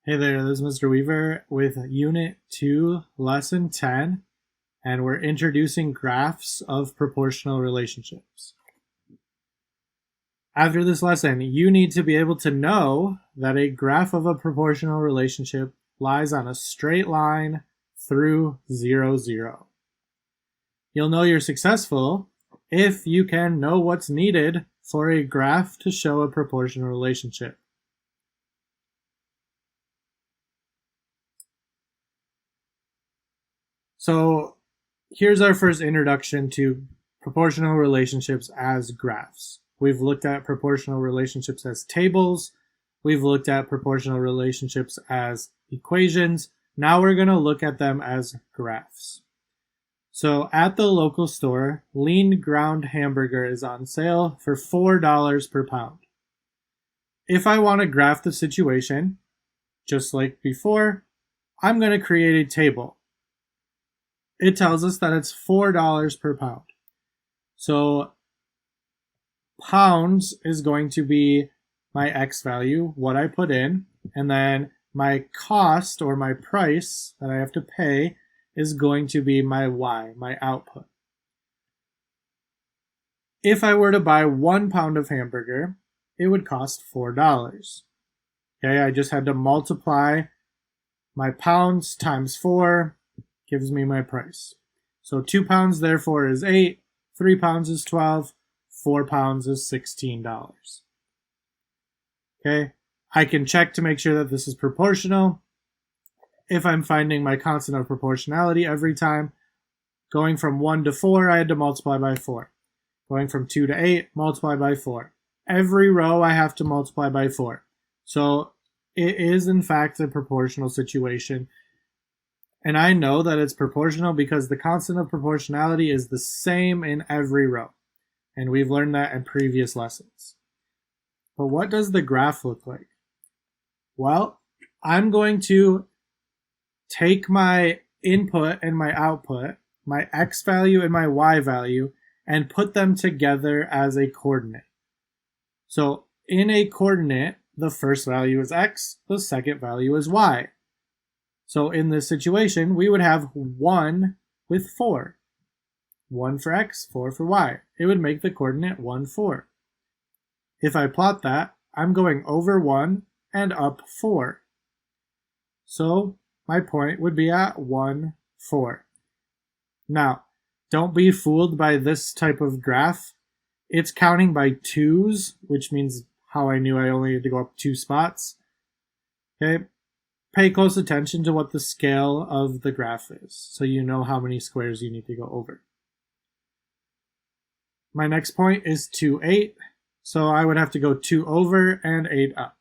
Hey there, this is Mr. Weaver with Unit 2, Lesson 10, and we're introducing graphs of proportional relationships. After this lesson, you need to be able to know that a graph of a proportional relationship lies on a straight line through 0, 0. You'll know you're successful if you can know what's needed for a graph to show a proportional relationship. So here's our first introduction to proportional relationships as graphs. We've looked at proportional relationships as tables. We've looked at proportional relationships as equations. Now we're going to look at them as graphs. So at the local store, lean ground hamburger is on sale for $4 per pound. If I want to graph the situation, just like before, I'm going to create a table. It tells us that it's $4 per pound. So pounds is going to be my X value, what I put in, and then my cost or my price that I have to pay is going to be my Y, my output. If I were to buy 1 pound of hamburger, it would cost $4. Okay, I just had to multiply my pounds times 4, gives me my price. So 2 pounds therefore is 8, 3 pounds is 12, 4 pounds is $16. Okay, I can check to make sure that this is proportional. If I'm finding my constant of proportionality every time, going from 1 to 4, I had to multiply by 4. Going from 2 to 8, multiply by 4. Every row I have to multiply by 4. So it is in fact a proportional situation. And I know that it's proportional because the constant of proportionality is the same in every row. And we've learned that in previous lessons. But what does the graph look like? Well, I'm going to take my input and my output, my X value and my Y value, and put them together as a coordinate. So in a coordinate, the first value is X, the second value is Y. So in this situation, we would have 1 with 4. 1 for X, 4 for Y. It would make the coordinate 1, 4. If I plot that, I'm going over 1 and up 4. So my point would be at 1, 4. Now, don't be fooled by this type of graph. It's counting by 2's, which means how I knew I only had to go up 2 spots. Okay. Pay close attention to what the scale of the graph is, so you know how many squares you need to go over. My next point is 2, 8, so I would have to go 2 over and 8 up.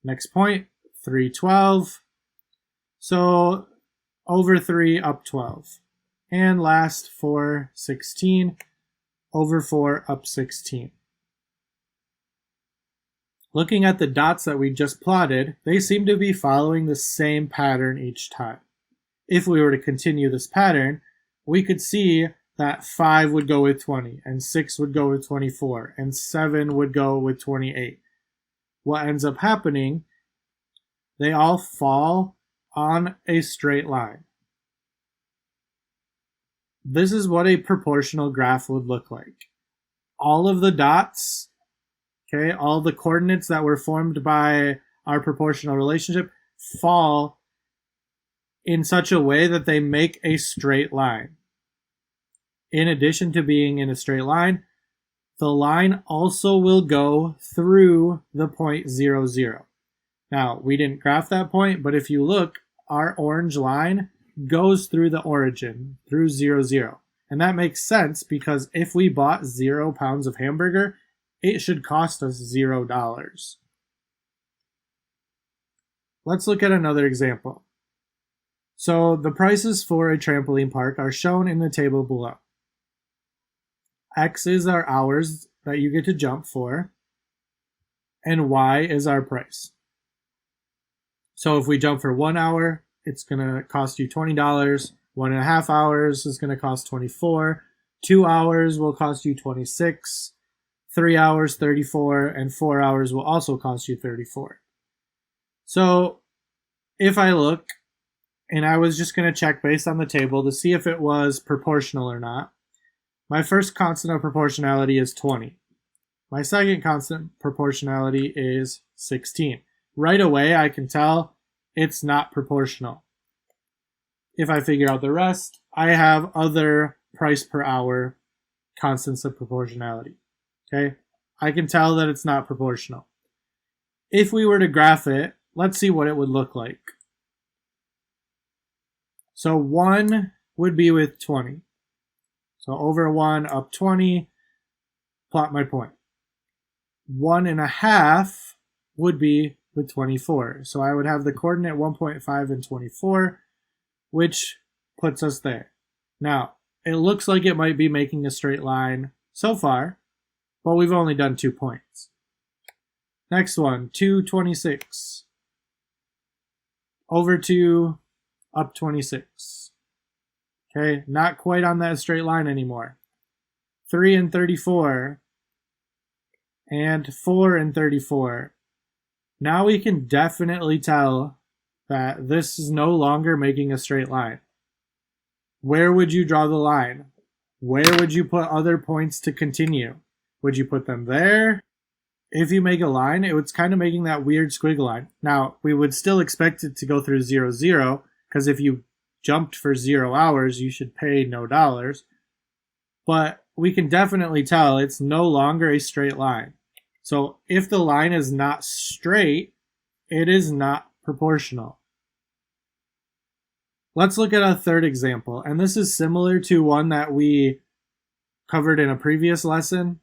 Next point, 3, 12, so over 3, up 12. And last, 4, 16, over 4, up 16. Looking at the dots that we just plotted, they seem to be following the same pattern each time. If we were to continue this pattern, we could see that 5 would go with 20, and 6 would go with 24, and 7 would go with 28. What ends up happening, they all fall on a straight line. This is what a proportional graph would look like. All of the dots, okay, all the coordinates that were formed by our proportional relationship fall in such a way that they make a straight line. In addition to being in a straight line, the line also will go through the point 0, 0. Now, we didn't graph that point, but if you look, our orange line goes through the origin, through 0, 0. And that makes sense because if we bought 0 pounds of hamburger, it should cost us $0. Let's look at another example. So the prices for a trampoline park are shown in the table below. X is our hours that you get to jump for, and Y is our price. So if we jump for 1 hour, it's going to cost you $20. 1.5 hours is going to cost $24. 2 hours will cost you $26. 3 hours, $34, and 4 hours will also cost you $34. So if I look, and I was just going to check based on the table to see if it was proportional or not, my first constant of proportionality is 20. My second constant proportionality is 16. Right away, I can tell it's not proportional. If I figure out the rest, I have other price per hour constants of proportionality. Okay, I can tell that it's not proportional. If we were to graph it, let's see what it would look like. So 1 would be with 20. So over 1 up 20, plot my point. 1.5 would be with 24. So I would have the coordinate 1.5 and 24, which puts us there. Now, it looks like it might be making a straight line so far, but we've only done 2 points. Next one, 226. Over 2, up 26. Okay, not quite on that straight line anymore. 3 and 34. And 4 and 34. Now we can definitely tell that this is no longer making a straight line. Where would you draw the line? Where would you put other points to continue? Would you put them there? If you make a line, it's kind of making that weird squiggle line. Now, we would still expect it to go through 0, 0, because if you jumped for 0 hours, you should pay no dollars. But we can definitely tell it's no longer a straight line. So if the line is not straight, it is not proportional. Let's look at a third example, and this is similar to one that we covered in a previous lesson.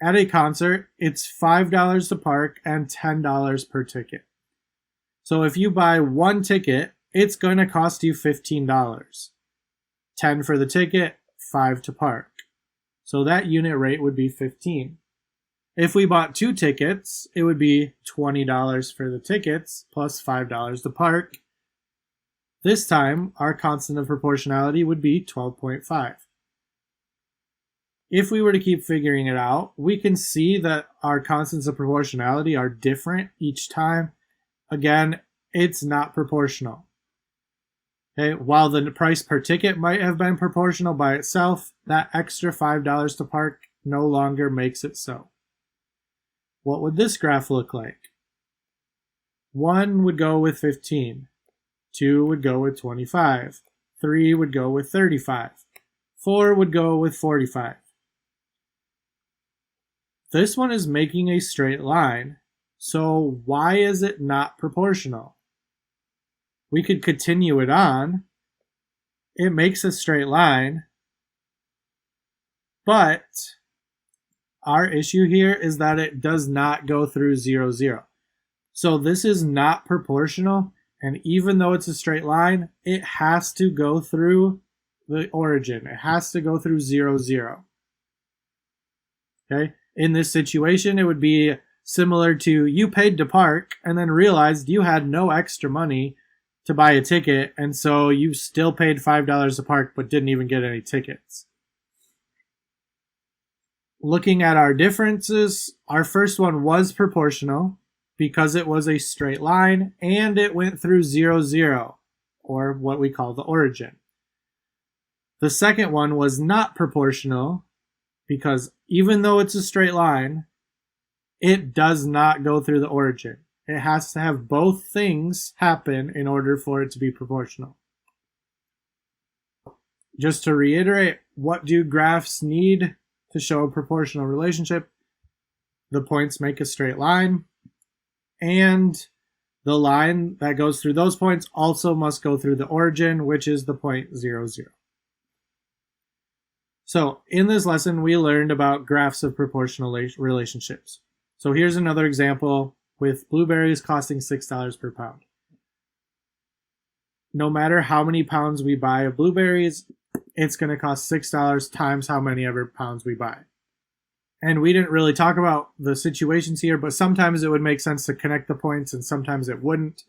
At a concert, it's $5 to park and $10 per ticket. So if you buy one ticket, it's going to cost you $15. $10 for the ticket, $5 to park. So that unit rate would be $15. If we bought 2 tickets, it would be $20 for the tickets plus $5 to park. This time, our constant of proportionality would be 12.5. If we were to keep figuring it out, we can see that our constants of proportionality are different each time. Again, it's not proportional. Okay, while the price per ticket might have been proportional by itself, that extra $5 to park no longer makes it so. What would this graph look like? 1 would go with 15. 2 would go with 25. 3 would go with 35. 4 would go with 45. This one is making a straight line, so why is it not proportional? We could continue it on. It makes a straight line, but our issue here is that it does not go through 0, 0. So this is not proportional, and even though it's a straight line, it has to go through the origin. It has to go through 0, 0. Okay? In this situation, it would be similar to you paid to park and then realized you had no extra money to buy a ticket, and so you still paid $5 to park but didn't even get any tickets. Looking at our differences, our first one was proportional because it was a straight line and it went through 0, 0, or what we call the origin. The second one was not proportional because even though it's a straight line, it does not go through the origin. It has to have both things happen in order for it to be proportional. Just to reiterate, what do graphs need to show a proportional relationship? The points make a straight line, and the line that goes through those points also must go through the origin, which is the point 0, 0. So in this lesson, we learned about graphs of proportional relationships. So here's another example with blueberries costing $6 per pound. No matter how many pounds we buy of blueberries, it's going to cost $6 times how many ever pounds we buy. And we didn't really talk about the situations here, but sometimes it would make sense to connect the points and sometimes it wouldn't.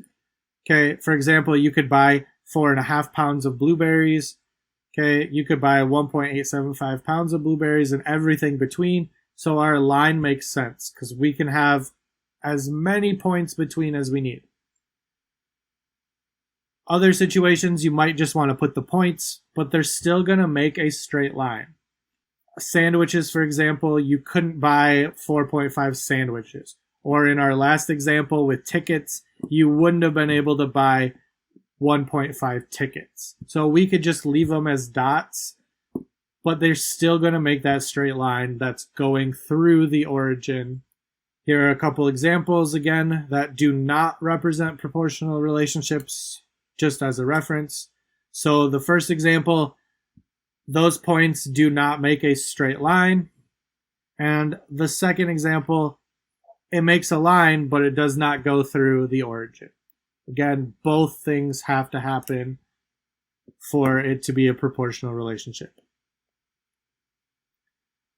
Okay, for example, you could buy 4.5 pounds of blueberries. Okay, you could buy 1.875 pounds of blueberries and everything between. So our line makes sense because we can have as many points between as we need. Other situations, you might just want to put the points, but they're still going to make a straight line. Sandwiches, for example, you couldn't buy 4.5 sandwiches. Or in our last example with tickets, you wouldn't have been able to buy 1.5 tickets. So we could just leave them as dots, but they're still going to make that straight line that's going through the origin. Here are a couple examples, again, that do not represent proportional relationships, just as a reference. So the first example, those points do not make a straight line. And the second example, it makes a line, but it does not go through the origin. Again, both things have to happen for it to be a proportional relationship.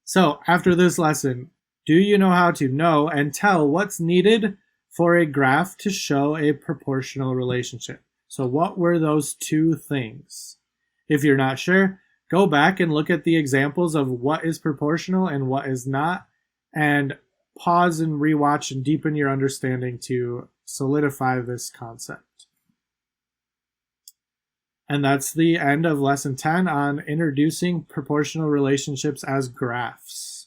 So after this lesson, do you know how to know and tell what's needed for a graph to show a proportional relationship? So what were those two things? If you're not sure, go back and look at the examples of what is proportional and what is not, and pause and rewatch and deepen your understanding to solidify this concept. And that's the end of lesson 10 on introducing proportional relationships as graphs.